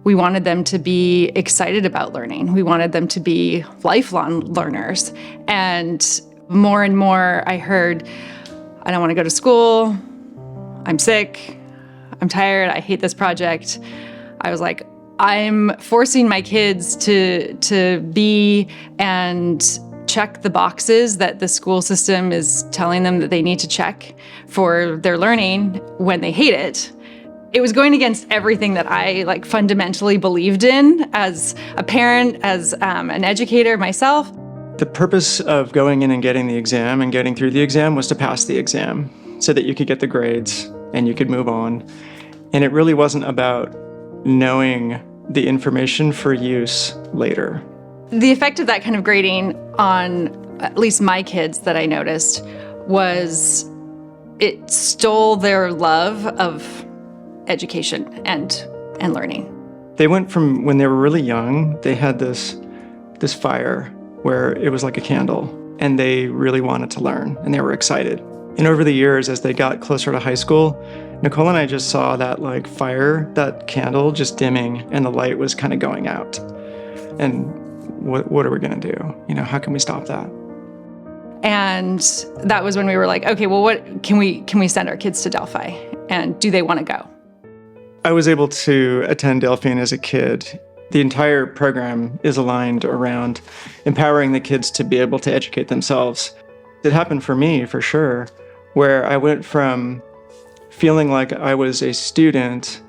We wanted them to be excited about learning. We wanted them to be lifelong learners. And more I heard, I don't want to go to school. I'm sick. I'm tired. I hate this project. I was like, I'm forcing my kids to be and check the boxes that the school system is telling them that they need to check for their learning when they hate it. It was going against everything that I fundamentally believed in as a parent, as an educator myself. The purpose of going in and getting the exam and getting through the exam was to pass the exam so that you could get the grades and you could move on. And it really wasn't about knowing the information for use later. The effect of that kind of grading on at least my kids that I noticed was it stole their love of education and learning. They went from when they were really young, they had this fire where it was like a candle, and they really wanted to learn and they were excited. And over the years, as they got closer to high school, Nicole and I just saw that fire, that candle just dimming, and the light was kind of going out. And what are we going to do? How can we stop that? And that was when we were like, okay, well, what can we send our kids to Delphi? And do they want to go? I was able to attend Delphi as a kid. The entire program is aligned around empowering the kids to be able to educate themselves. It happened for me, for sure, where I went from feeling like I was a student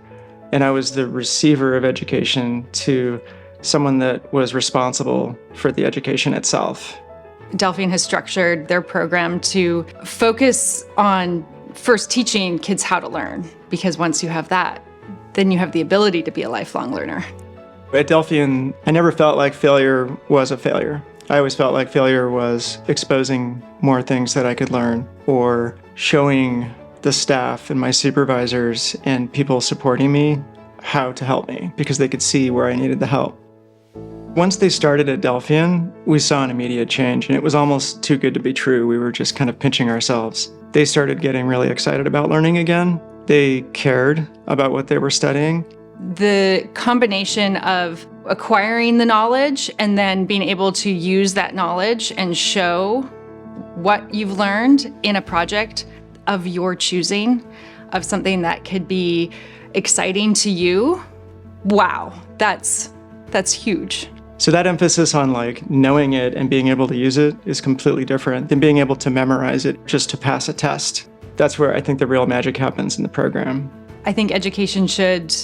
and I was the receiver of education to someone that was responsible for the education itself. Delphi has structured their program to focus on first teaching kids how to learn, because once you have that, then you have the ability to be a lifelong learner. At Delphi, I never felt like failure was a failure. I always felt like failure was exposing more things that I could learn, or showing the staff and my supervisors and people supporting me how to help me, because they could see where I needed the help. Once they started at Delphian, we saw an immediate change, and it was almost too good to be true. We were just kind of pinching ourselves. They started getting really excited about learning again. They cared about what they were studying. The combination of acquiring the knowledge and then being able to use that knowledge and show what you've learned in a project of your choosing, of something that could be exciting to you, wow, that's huge. So that emphasis on knowing it and being able to use it is completely different than being able to memorize it just to pass a test. That's where I think the real magic happens in the program. I think education should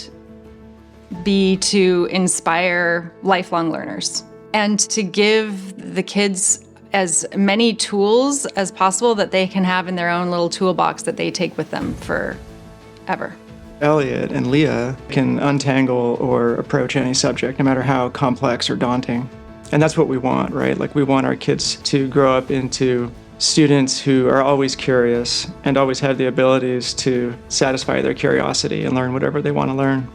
be to inspire lifelong learners and to give the kids as many tools as possible that they can have in their own little toolbox that they take with them forever. Elliot and Leah can untangle or approach any subject, no matter how complex or daunting. And that's what we want, right? We want our kids to grow up into students who are always curious and always have the abilities to satisfy their curiosity and learn whatever they want to learn.